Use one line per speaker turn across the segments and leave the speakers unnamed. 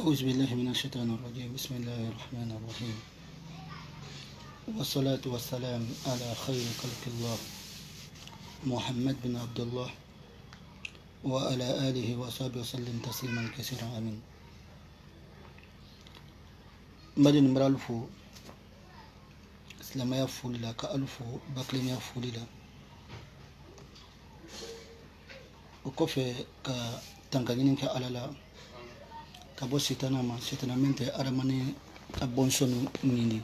أعوذ بالله من الشيطان الرجيم. بسم الله الرحمن الرحيم، والصلاة والسلام على خير خلق الله محمد بن عبد الله وعلى آله وصحبه وسلم تسليما كثيرا. آمين. مدن مرالفو إسلام يفول لا كألفو بكلم يفول لا وكفي كتنكنين كألالا كابو سيتانا ما سيتانا منتي أرماني أبونسون نيني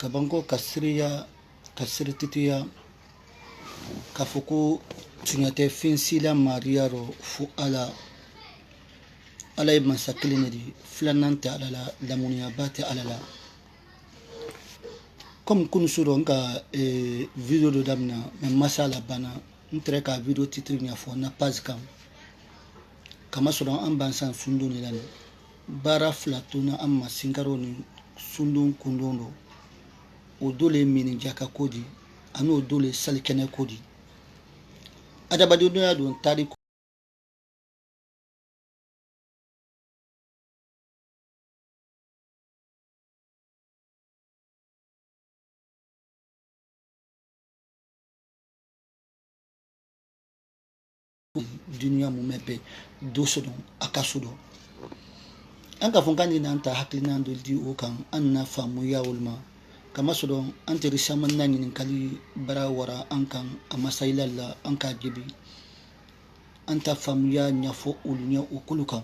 kabanko kasiriya kasirititiya kafuku tunyate finsila mariaro fu ala ibn sakilini di flanante alala lamunia bate alala comme kun suro nka video do damna me masala bana ntre ka video titre nya fo na page kam kama suro an bansan sundu ni lan bara flatuna amma singaro ni sundun kundondo o dole mini jaka kodi ano dole salikene kodi adabadi dunya don tari dunya mu mepe dosodon akasudon an ka fonkan ni nan ta haklina do di o kan an na famu ya ulma kama sodon an tiri shaman nan nin kali bara wara an kan amasailalla an ka gibi an ta famu ya nyafo ulunya ukulukan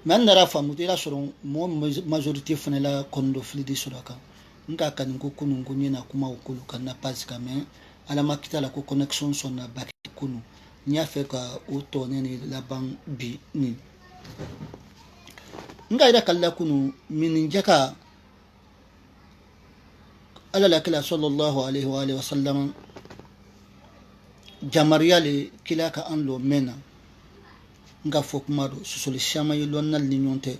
man nara famu tira soron mo majorité fanela kondo flidi sodaka nka kan ko kunun kunyena kuma ukulukan na pasika men ala makita la ko connexion sonna baki kunu nya fe ka auto neni laban bi ni nga ida kala kunu min jaka ala la kila sallallahu alaihi wa alihi wasallam jamariyale kila ka anlo mena nga fokmado susul shama yilon nal ni nyonte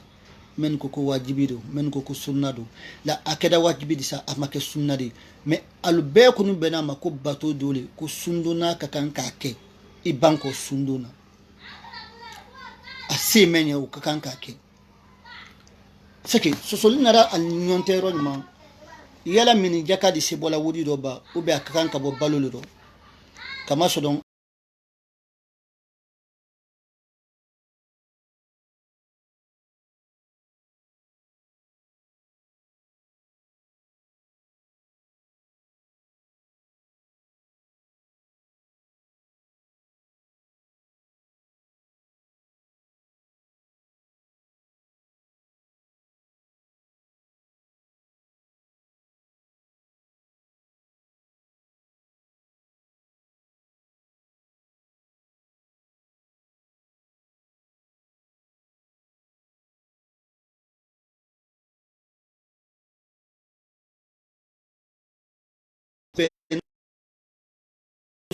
men ko wajibido men ko sunnado la akeda wajibidi sa amake sunnadi me albe kunu bena mako bato dole ko sunduna ka kan kake ibanko sunduna asi menya u ka kan kake seki susul nara al nyonte ronma yala mini jaka di sebola wudi do ba ube akakan ka bo balolo do kama sodon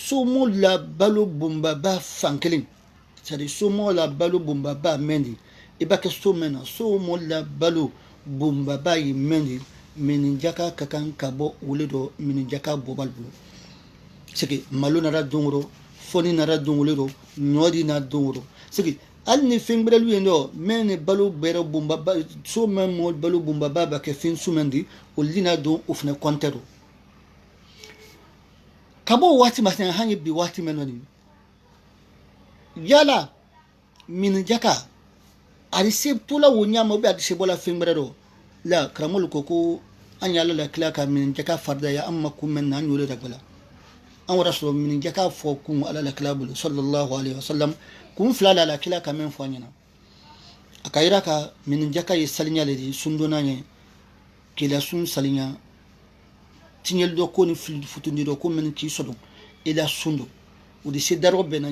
somo la balo bomba ba fankelin c'est-à-dire somo la balo bomba ba mendi e ba ke somena somo la balo bomba ba yi mendi mini jaka kakan kabo wuledo mini jaka bobal bu c'est que malo nara dongoro foni nara dongolo nyodi na dongoro c'est que al ni fingbere lu yendo men balo bere bomba ba so men mo balo bomba ba ke fin sumendi o lina do ofne kontero kabo wati masen hanyi bi wati menoni yala min jaka arise tula wonya mo bi adise bola fingrero la kramol koko anyala la klaka min jaka farda ya amma kumen nan yole dagbala an rasul min jaka fo kun ala la klabul sallallahu alaihi wasallam kun flala la klaka men fo nyina akayira ka min jaka yi salinya le sundona nye kila sun salinya tinyel do ko ni futundi do ko men ki sodo ila sundo udi se daro bena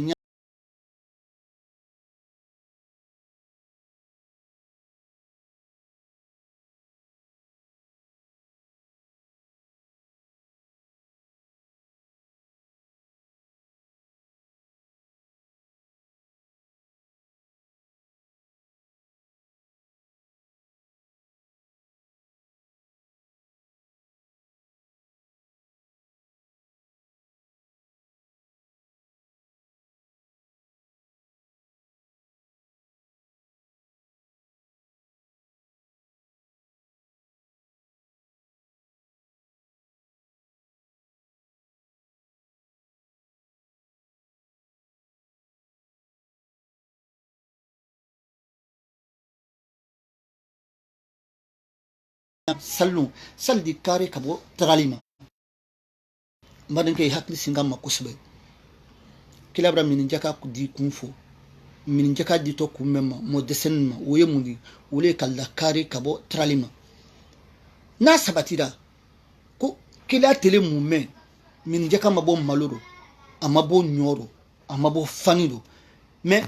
sallu sal di kare kabo tralima madan kay hakli singam makusbe kilabra min jaka ku di kunfo min jaka di to kumema mo desenma woye mundi wole kala kare kabo tralima na sabatida ko kila tele mume min jaka mabo maloro amabo nyoro amabo fanido mais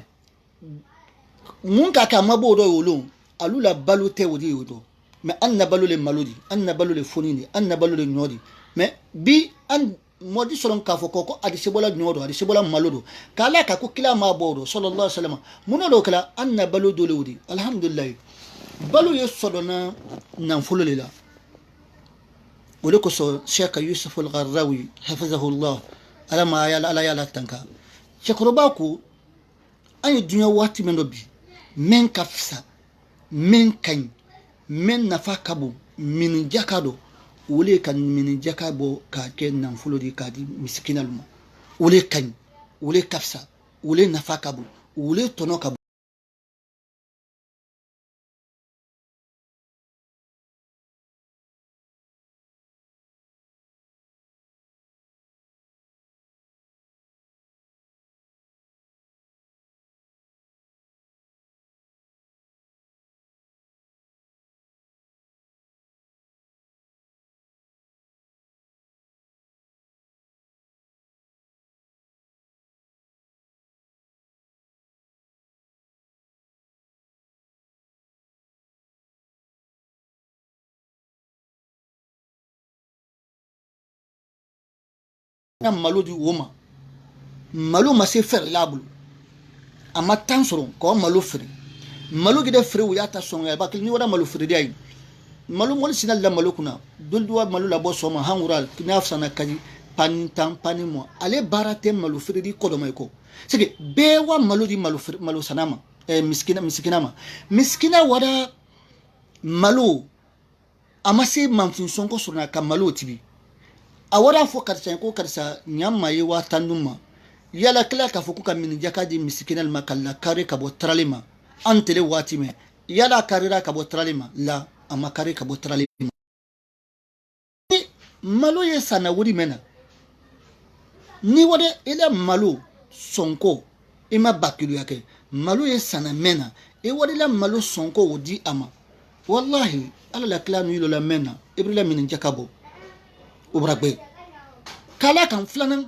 mun ka ka mabo do yolo alula balute wodi yodo mais anna balule malodi anna balule fonini anna balule nyodi mais bi an modi solon ka fo koko adi sebola nyodo adi sebola malodo kala ka ko kila ma bodo sallallahu alaihi wasallam munodo kala anna baludo lewdi alhamdulillah balu yesodona nan fululila wole ko so Sheikh Yusuf al-Qarrawi hafizahu Allah ala ma ya ala ya la tanka shekroba ko ay dunya wati men dobi men kafsa men kan men nafa kabo min jakado wole kan min jakabo ka ken nan fulodi ka di miskinal mo wole kan wole kafsa wole nafa kabo wole tono kabo na malodi woma malo ma se fer labulu ama tan soro ko malo fere malo gide fere wu yata son ya bakil ni wada malo fere dai malo mol sinal la malo kuna dolduwa malo la bo soma hangural kinaf sana kaji panintan panimo ale barate malo fere di kodo mai ko sike bewa malo di malo fere malo sanama miskina wada malo ama se manfin sonko surna ka malo tibi awara fo karsa ko karsa nyamma yi watanduma yala kila ka fo ka min jakadi misikinal makalla kare ka bo tralima antele watime yala karira ka bo tralima la ama kare ka bo tralima malo ye sana wuri mena ni wode ila malo sonko ima bakilu yake malo ye sana mena e wode la malo sonko wodi ama wallahi ala la kila nu la mena ibrila min jakabo ubragbe kala kan flanan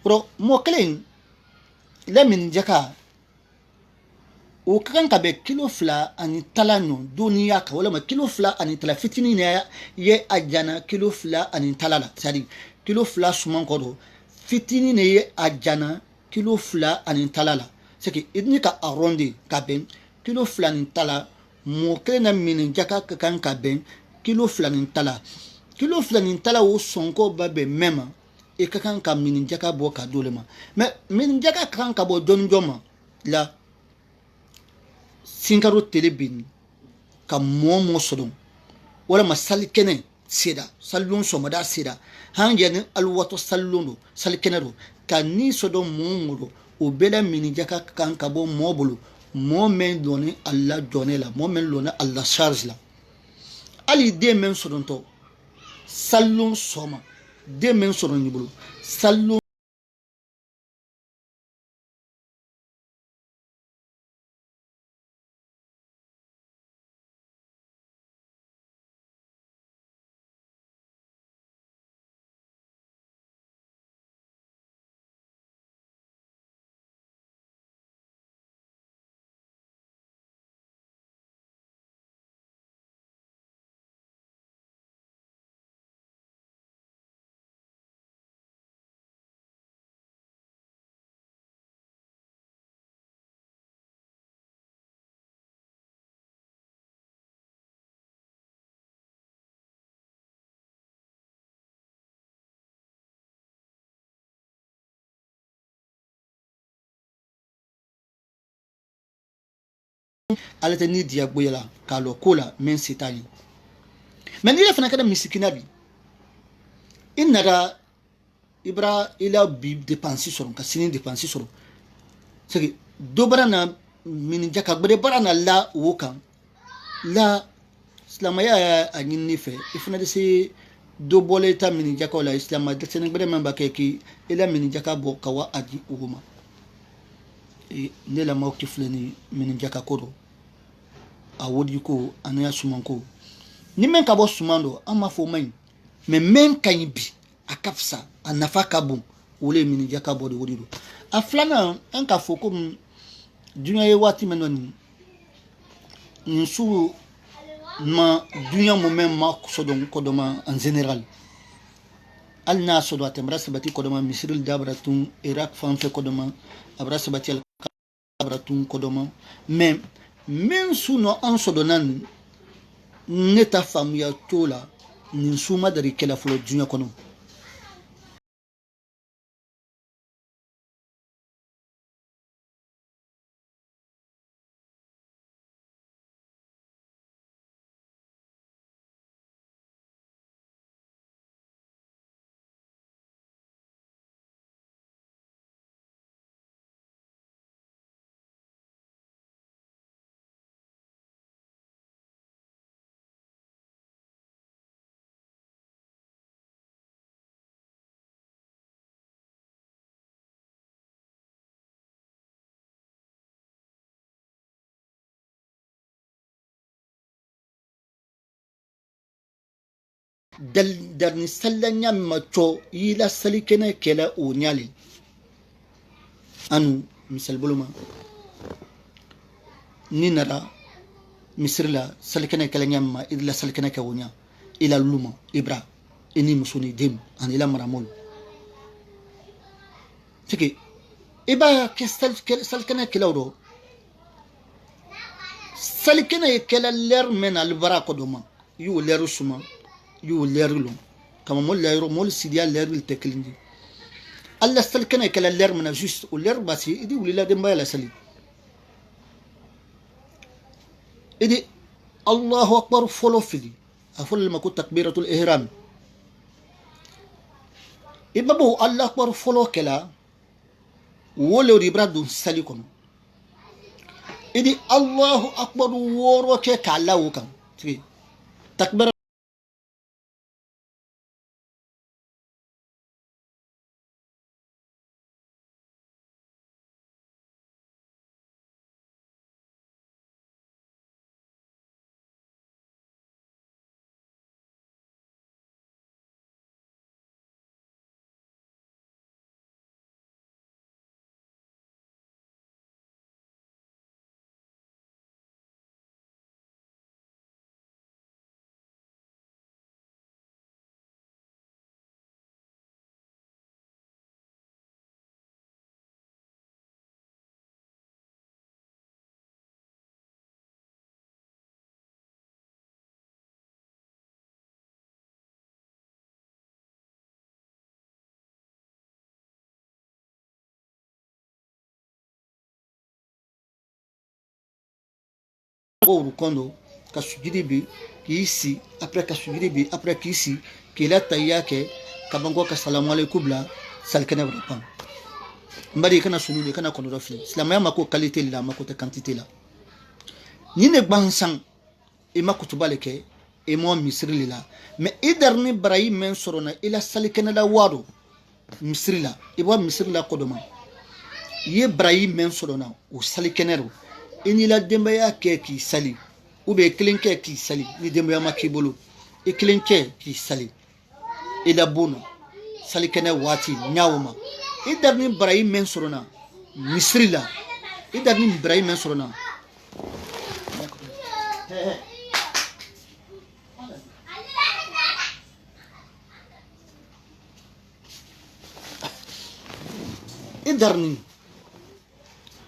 ro moklen la min jaka o kan ka be kilo fla ani talano duniya ka wala ma kilo fla ani tala fitini ne ye ajana kilo fla ani talala sadi kilo fla suman ko do fitini ne ye ajana kilo fla ani talala c'est que idni ka arrondi ka ben kilo fla ani tala moklen na min jaka kan ka ben kilo fla ani tala o sonko ba be mema e ka kan ka min jaka bo ka dolema mais min jaka kan ka bo don joma la sinkaro telebin ka momo sodon wala ma salkene seda sallon somada seda hangen alwato sallono salkenero ka ni sodon momo o bela min jaka kan ka bo mobulu momen doni alla jonela momen lona alla charge la ali de men sodon to sallon soma de men sodon nibulu sallon ala tɛ ni diya gboya la k'a lɔ ko la min se t'a ye mɛ n'i yɛrɛ fana kɛra misikina bi i nana i bɔra i la bi dépense sɔrɔ ka sini dépense sɔrɔ c'est que dɔ bara na minija ka gbɛdɛ bara na la o kan la silamɛya y'a ɲinini fɛ i fana tɛ se dɔ bɔla i ta minijakaw la silamɛ dɛsɛnni gbɛdɛ min b'a kɛ k'i la minijaka bɔ ka wa a di o ma ne lamɔw tɛ filɛ ni minijaka ko dɔ a wodi ko ani a suman ko ni min ka bɔ suman dɔ an b'a fɔ o man ɲi mɛ min ka ɲi bi a ka fisa a nafa ka bon o le ye minijaka bɔ de o de don a filanan an k'a fɔ komi dunuya ye waati min na nin su ma dunuya moment ma sɔdɔn kɔdɔma en général hali n'a sɔdɔ a tɛmɛra sabati kɔdɔma misiri da bara tun iraq fan fɛ kɔdɔma a bara sabati a bara tun kɔdɔma mais min su nɔ an sɔdɔna nin ne ta faamuya t'o la nin su ma dari kɛla fɔlɔ dunuya kɔnɔ darni sallanya macho yila salikene kela o nyali anu misal buluma ni nara misirla salikene kela nyamma idla salikene ka wonya ila luma ibra ini musuni dem an ila maramol tiki iba ke salikene kela do salikene kela ler men al barako doma yu leru suma yu lerlu kama mol layro mol sidia leril teklindi alla salikene kala ler mana juste o ler basi idi wulila dem bayala sali idi allahu akbar folo fili afol ma ko takbiratul ihram ibabu allah akbar folo kala wolo ribradu sali kono idi allahu akbar woro ke kala wukan takbir kondo ka sujudi bi kisi après ka sujudi bi après kisi kila tayyake kabango ka salamu alaykum bla salkana brapan mbari kana sununi kana kondo rafli islamaya mako qualité la mako te quantité la ni ne gbansan e makutuba leke e mo misri la mais idarni ibrahim men sorona ila salkana da wado misri la e bo misri la kodoma ye ibrahim men sorona o salkanero ini la dembaya ke ki sali ou be klinke ki sali ni dembaya makibolo e klinke ki sali e la bono sali kene wati nyawma e darni ibrahim men sorona misri la e darni ibrahim men sorona e darni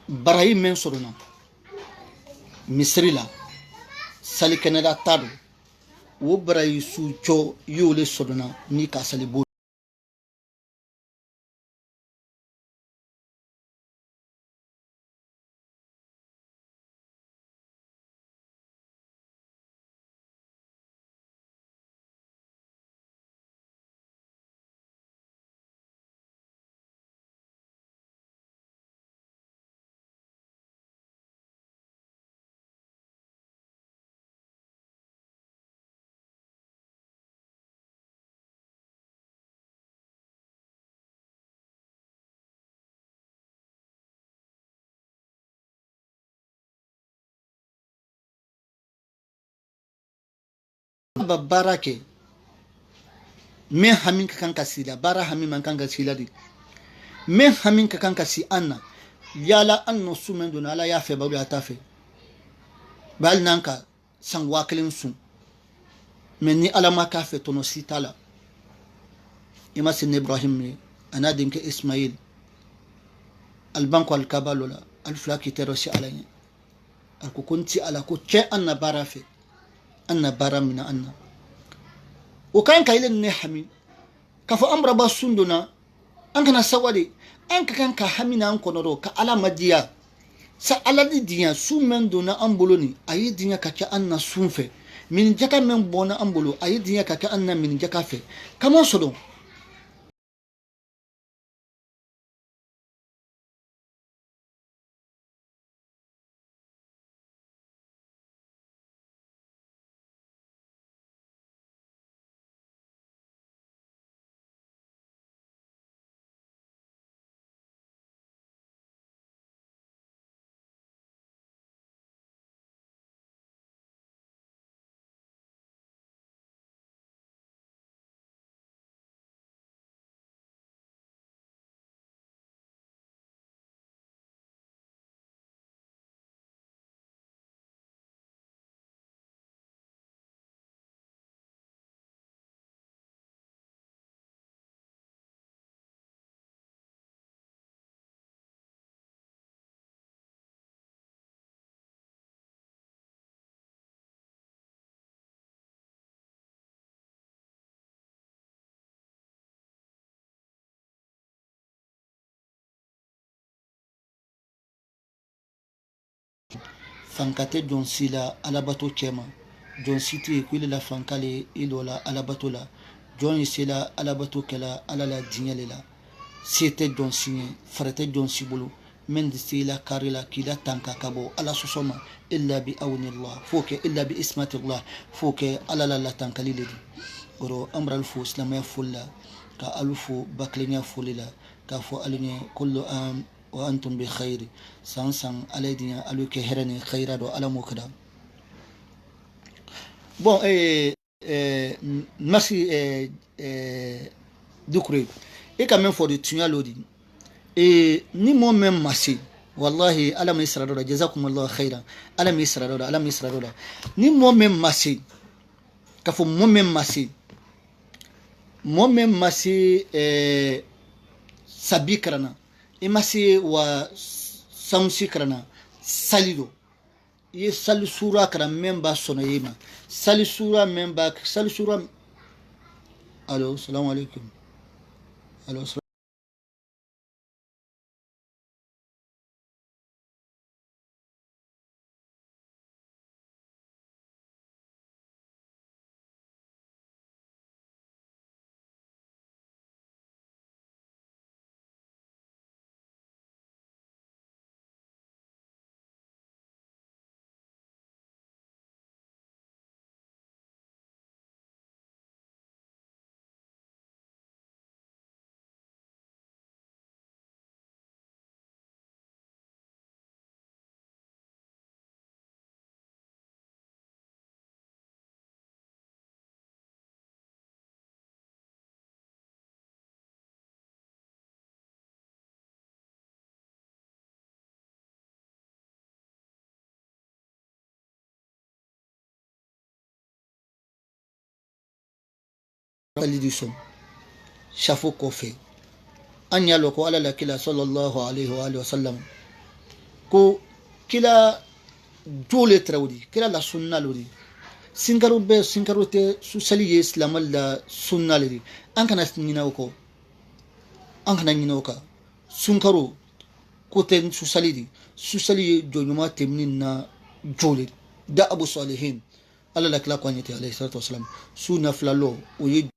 ibrahim men sorona misri la sali keneda tado wo barayi su cho yole sodona ni ka sali bo barake men hamin ka kan kasila bara hamin man kan kasila di men hamin ka kan kasi anna yala anno sumen don ala ya fe babu atafe bal nanka san wakilin sun men ni ala ma ka fe tono sitala ima sin ibrahim ni ana dinke ismail albanko alkabalola alflaki terosi alanya alkukunti ala ko che anna bara fe anna bara mina anna وكان كايلن نحمي كفو أمر باسندنا أنك نسوالي أنك كان كحمينا أنك نرو كألا مديا سألا ديا سومن دونا أمبولوني أي ديا كأن سومفه من جكا من بونا أمبولو أي ديا كأن من جكا فيه كما صدو fankate John Sila alabato chema John City kwile la fankale ilola alabato la John Sila alabato kela alala dinyelela c'était John Signé frate John Sibulu من سيلا كارلا كلا تانكا كابو على سوسما إلا بأون الله فوك إلا بإسمة الله فوك على لا تانكالي لدي ورو أمر الفوس لما يفولا كألفو بكلين يفوللا كفو ألني كل آم وأنتم بخير سان على دنيا ألوك هرني خيرا دو على مكدا bon merci Doucouré et quand même faut de tuer l'odi et ni moi même massé wallahi ala misra dola jazakumullahu khairan ala misra dola ni moi même massé ka fo moi même massé sabi karana e massé wa samsi karana salido ye sali sura kara memba sono yema sali sura memba sali sura allo salam alaikum allo Lidison shafo kofe an yalo ko ala kila sallallahu alaihi wa sallam ko kila dole trawdi kila la sunna lodi singaru te su sali islam la sunna lodi an kana nyina ka sunkaru ko te su sali jonyuma temnin na jole da abu salihin ala la kila kwanyete alayhi salatu wasalam su naflalo o ye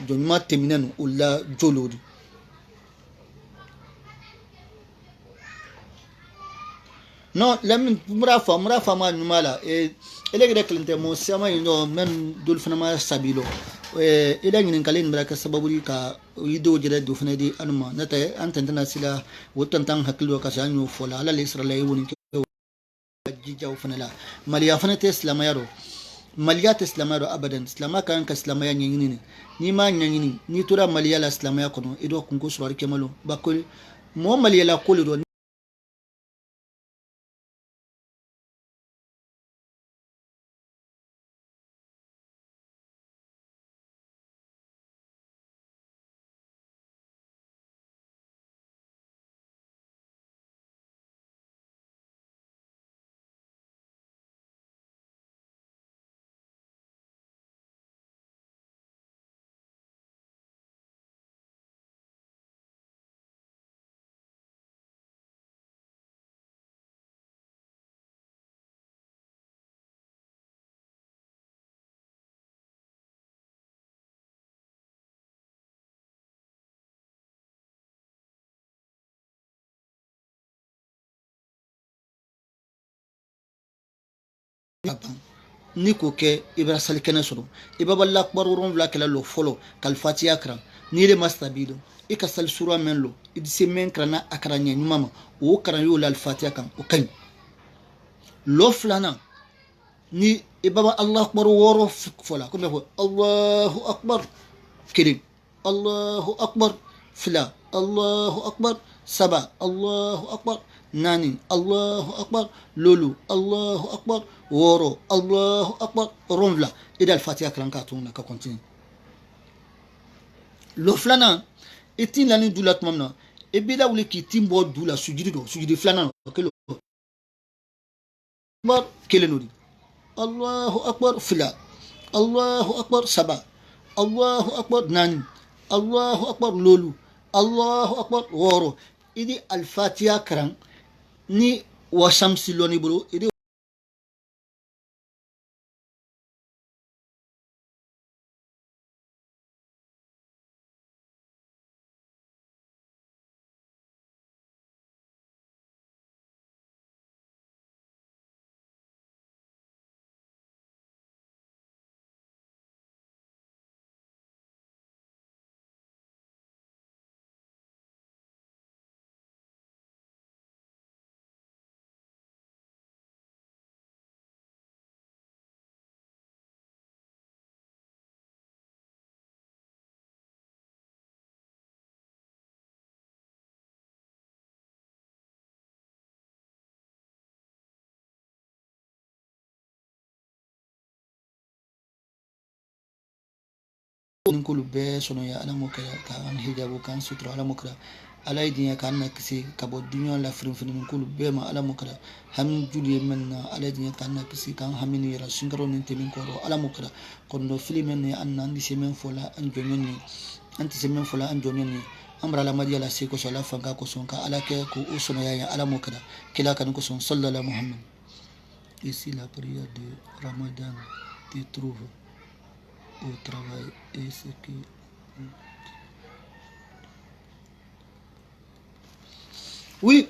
jonyuma teminen ulla jolodi no lamin murafa ma numala elegre klinte mo sama ino men dul fana sabilo ila ngin kalin baraka sababuri ka yido jere do fana di anuma nata antantana sila wotantan hakilo ka sanyo fola ala israila yuni jija fana la maliya fana te islam yaro maliya tɛ silamɛya dɔ abadan silamɛya ka kan ka silamɛya ɲɛɲini de n'i m'a ɲɛɲini n'i tora maliya la silamɛya kɔnɔ i dɔ kunko sɔrɔ kɛmalo ba ko mɔgɔ maliyala ko de dɔn ni k'o kɛ i bɛ sali kɛnɛ sɔrɔ i b'a bala akbar 7 kɛlɛ lɔ fɔlɔ kalifatiya karan n'i de ma sabi dɔn i ka sali sura mɛn lɔ i tɛ se mɛn karan a karan ɲɛ ɲuman ma o karan y'o la alifatiya kan o ka ɲi lɔ filanan ni i b'a Allah akbar 6 fɔla komi fɔ Allahu akbar kelen Allahu akbar fila Allahu akbar saba Allahu akbar nani Allahu akbar lolu Allahu akbar woro Allahu akbar ronvla idal fatiha kalan ka tun ka continue lo flana etin lani dula tumamna e bida wuli ki timbo dula sujudi flana kelo akbar kelenodi Allahu akbar fila Allahu akbar saba Allahu akbar nani Allahu akbar lolu Allahu akbar woro idi al fatiha karan ni washamsi loni bolo idi ninkulu bɛɛ sɔnɔ ya ala mo kɛra k'an hijabu k'an sutura ala mo kɛra ala ye diɲɛ k'an na kisi ka bɔ duɲa la firinfirin ninkulu bɛɛ ma ala mo kɛra hami juli ye mɛn na ala ye diɲɛ k'an na kisi k'an hami ni yɛrɛ sunkaro ni tɛmin kɔrɔ ala mo kɛra kɔndɔ fili mɛn ni an na an tɛ se mɛn fɔla an jɔɲɔ ni an tɛ se mɛn fɔla an jɔɲɔ ni an bara alamadiya la se kosɔn ala fanga kosɔn ka ala kɛ ko o sɔnɔya ye ala mo kɛra kila kan kosɔn sallallahu muhammad ici la prière de Ramadan te trouve au travail et ce qui oui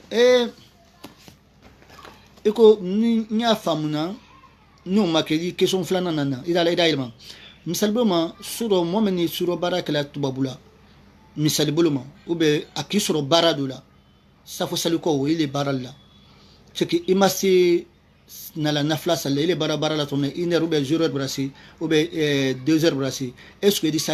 eko nya famuna no makeli question flana nana ida ilma misal boma suro momeni suro barakala tubabula misal boloma ube akisuro baradula safo saliko ile baralla cheki imasi nala nafla sale ile bara la tourner 1 heure ou bien 0 heure brassi ou bien 2 heures brassi est-ce que dit ça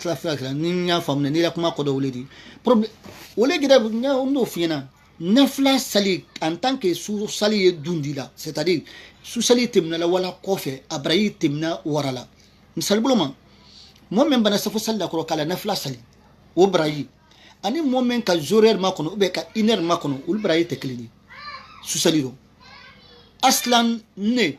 nafla ni nya famuna ni la kuma ko do wuledi problème wole gida nya no fina nafla sali en tant que sous sali dundila c'est-à-dire sous sali temna la wala kofe abrayi temna warala misal buloma mo men bana safo sali la ko kala nafla sali o brayi ani mo men ka 0 heure ma kono ou bien ka 1 heure ma kono ul brayi te klini sous sali do aslan ne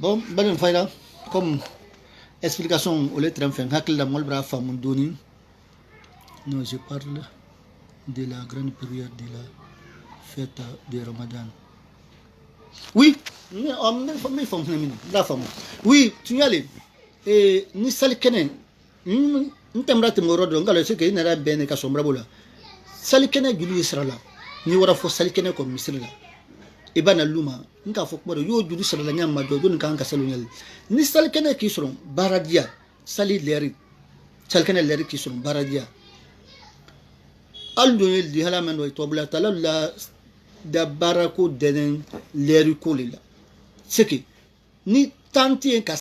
bon ben fayda comme explication au lettre enfin hakil la mol bra famun doni. Non, je parle de la grande prière de la fête de Ramadan. Oui, oui, tu y allais. Et ni sali kene ntemra temoro do ngalo se ke inara bene ka sombra bola sali kene julu israla ni wara fo sali kene ko misrila ibana luma nka fo ko yo julu israla nyamma do don kan ka salu nyal ni sali kene ki soron baradia sali leri sali kene leri ki soron baradia aldo di hala men do to bla talalla da barako denen leri ko lila seki ni tanti en ka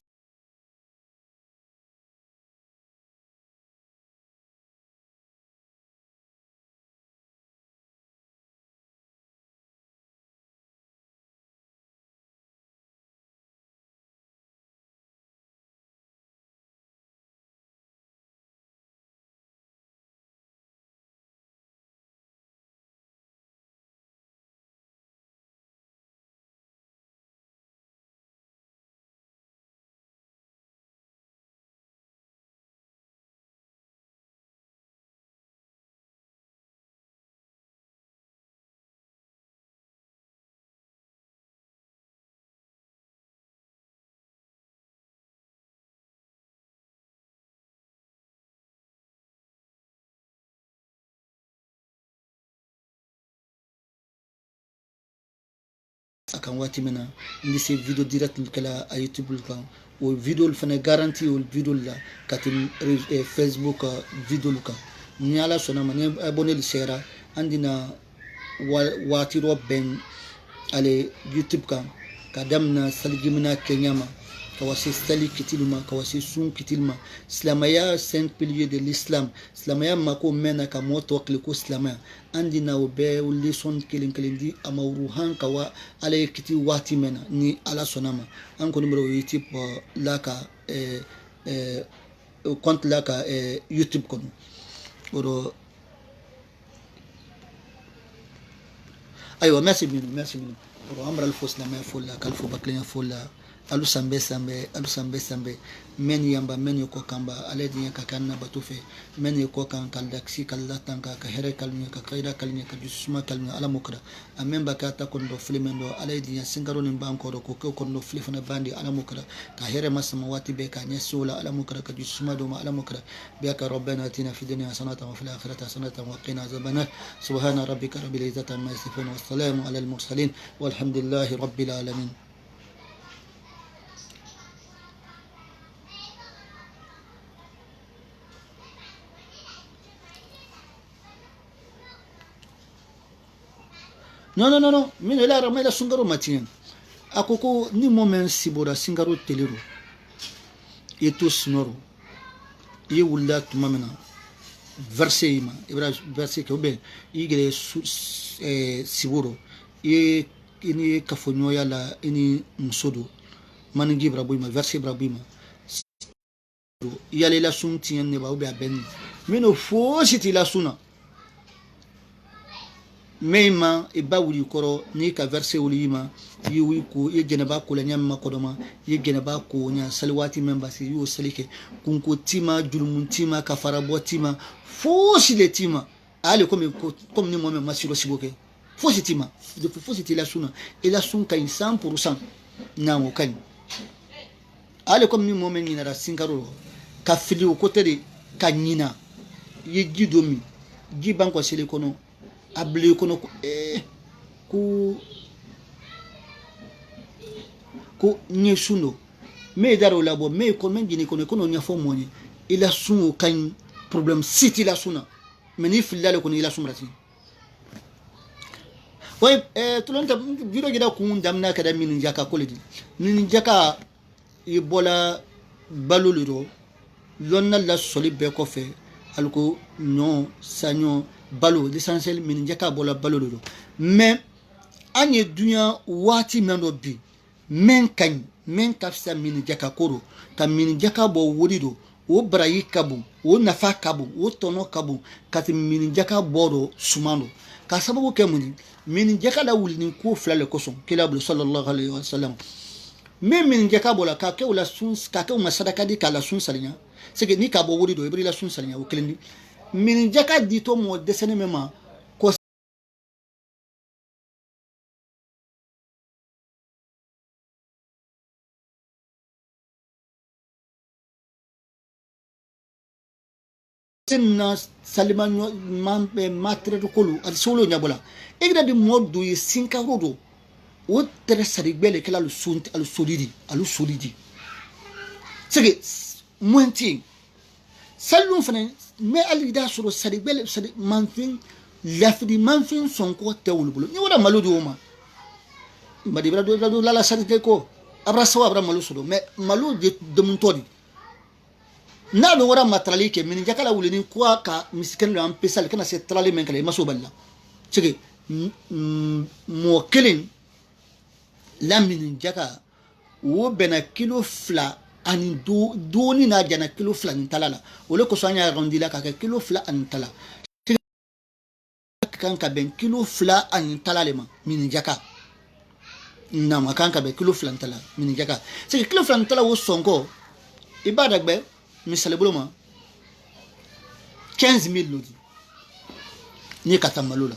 akan wati mena ndi se video direct kala a YouTube kan o video fana garanti o video la katin Facebook video kan ni ala sona mane abonné li sera andina wati ro ben ale YouTube kan kadam na saligimna kenyama kawasi sali kitilma kawasi sun kitilma islamaya 5 piliers de l'islam islamaya mako mena ka moto kliko islamaya andina obe lison kilinkilindi amawruhan kawa ale kiti wati mena ni ala sonama anko numero youtube laka compte laka youtube kono oro aywa merci bien oro amra al fosna ma folla kalfo baklina folla alu sambe men yamba men ko kamba aledi ka kanna batufe men ko kan kaldaksi kallatan ka here kalmi ka kaida kalmi ka jusuma kalmi ala mukra amen bakata kondo flimendo aledi singaro nin banko do ko kondo flifana bandi ala mukra ka here masama wati be ka nyesula ala mukra ka jusuma do ma ala mukra biaka rabbana atina fi dunya hasanatan wa fil akhirati hasanatan wa qina azabannar subhana rabbika rabbil izzati amma yasifun wa salamun ala al mursalin walhamdulillahi rabbil alamin. Non, mine la ramela sungaro matien akoko ni moment sibora singaro telero eto snoro ye wulla tumamena verset ima ibra verset ke obe igre siboro ye ini kafonyoya la ini msodo mangi brabuima verset brabuima yale la suntien ne ba obe aben mino fo siti la suna meima e ba wuli koro ni ka verse wuli ma yi wi ko ye geneba ko la nyamma ko doma ye geneba ko nya salwati memba si yo salike kunko tima julmun tima kafara botima fosi le tima ale comme ni moi même masiro siboke fosi tima de fosi ti la suna et la sun ka 100% na mo kan ale comme ni moi même ni na singaro ka fili o côté de kanyina ye gidomi gibanko sele kono abli kono ko nyesuno me daro labo me ko men gini kono nya fo moni ila sun kan problem city la suna meni filale kono ila sumrati way tulonta video gida ku ndamna kada min jaka koledi min jaka ibola baloliro lonna la solibe ko fe alko non sanyo balo l'essentiel min jaka bola balo do mais anye dunya wati mendo bi men kan men kafsa min jaka koro ka min jaka bo wodido o brayi kabu o nafa kabu o tono kabu kat min jaka boro sumando ka sababu ke mun min jaka da wulni ko flale ko son kilabul sallallahu alaihi wasallam même min jaka bola ka ke wala sun ka ke sadaka di kala sun salinya c'est que ni ka bo wuri do ibri la sun salinya o klendi min jaka di to mo desene mema ko na saliman man be matre kolu al solo nyabola egra di modu yi sinka rodo o tere sarigbele kala al solidi c'est que monti salun fana mais alida soro sarigbele manfin lafdi manfin sonko tewulbulo ni wala maludu ma mbadi brado la sarite ko abra sawa abra malu soro mais malu de muntodi na do wara matrali ke min jakala wulini kwa ka misken ram pesal kana se trali men kale maso balla cege mo kelin la min jaka wo bena kilo fla ani do ni na jana kilo fla ni talala wole ko sonya rondila ka kilo fla ani tala kan ka ben kilo fla ani talale ma min jaka na ma kan ka be kilo fla ani tala min jaka cege kilo fla ani tala wo sonko ibada gbe misale buloma 15,000 lodi ni katamalola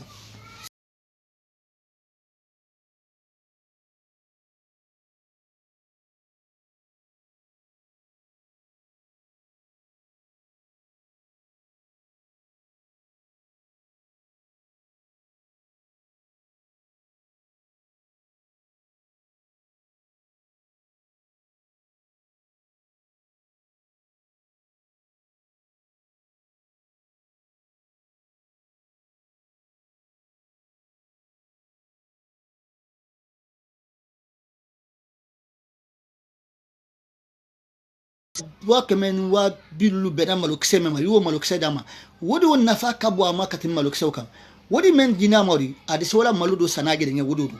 wa kemen wa bilu bena malokse mema yo malokse dama wodi won nafa kabo ama katin malokse kan wodi men dina mori adi wala maludo sanage de wododo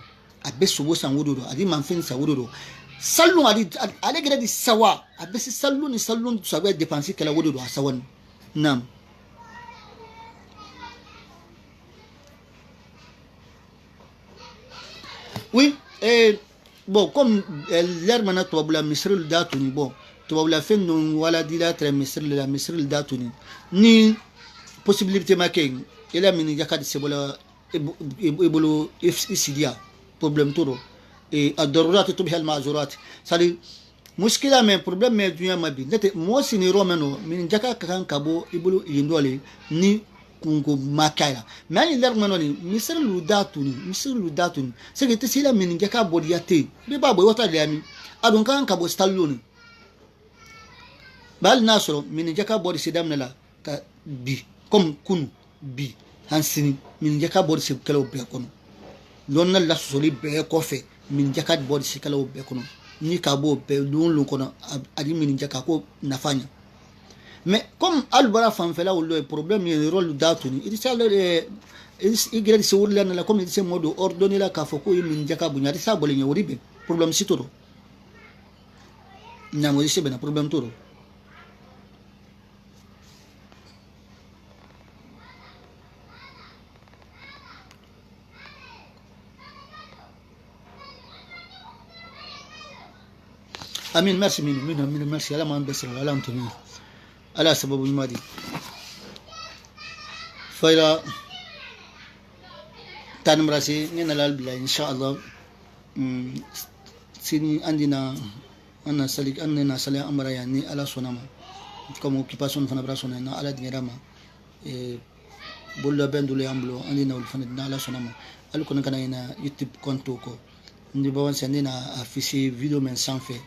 abe subo san wododo adi manfin sa wododo sallu adi gede di sawa abe si sallu ni sallu sabe dépenser kala wododo asawan nam oui bon comme l'air mana to bula misrul datuni bon to la fin non wala dila tre misril datuni ni possibilité making ila min yakad sebola ebolo isidia problème todo et ad-darurat tubhal ma'zurat sali muskila men problème me dunya mabi nete mo sini romano min jaka kan kabo ebolo yindole ni kungo makaya mais l'air mana ni misril datuni c'est que tisila min jaka bodiyate be babo wata lami adon kan kabo stalloni bal nasro min jaka bodi sidam nala ka bi comme kunu bi hansini min jaka bodi se kala be kono lonna la soli be ko fe min jaka bodi se kala be kono ni ka bo be don lo kono adi min jaka ko nafanya mais comme albara fam fela wo problème ye rôle datuni il ça le igre se wurla na comme il se modo ordonner la ka foko min jaka bu nyari sa bolé nyori be problème sitoro nyamo ise be na problème toro amin merci min merci ala man besra ala antoni ala sababu madi fayra tanmrasi ni nalal bila inshallah sini andina anna salik anna sala amra yani ala sonama comme occupation fana brasona na ala dinirama bolla bendule amlo andina ul fana na ala sonama al kono kana ina youtube compte ko ndi bawan sandina afficher vidéo men sans fait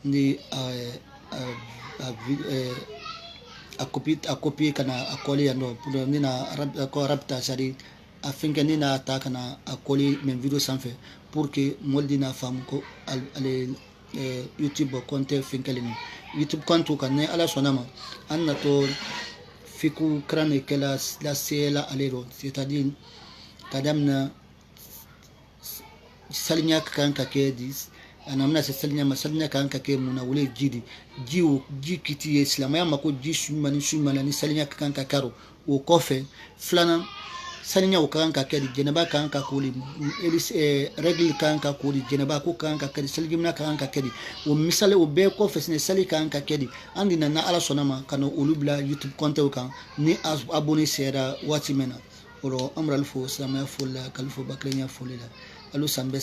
ni a copie kana a coller yando pour ni na ko rabta sari a finka ni na ta kana a coller men vidéo sans fait pour que moldina fam ko ale YouTube compte finkalini YouTube compte kan ala sonama anna to fiku krane kala la sela alero c'est-à-dire kadamna salinya kan ka kedis anamna salinya masalnya kan ka ke muna wule jidi jiwo jikiti islam ya mako jishu mani salinya kan ka karo o kofe flana saniya o kan ka kedi jenaba kan ka koli règle kan ka koli jenaba ko kan ka kedi salijimna kan ka kedi o misale o be ko fesne sali kan ka kedi andi na ala sonama kana olubla youtube compte kan ni abonné sera watimena oro amral fo sama folla kalfo baklenya folila alu sambe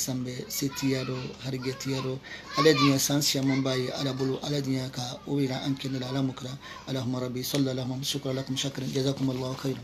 setiyaro hargetiyaro aladiya sansiya mambaye ala bulu aladiya ka o ira ankene ala mukra allahumma rabbi sallallahu alaihi wa sallam shukran lakum shakran jazakumullahu khairan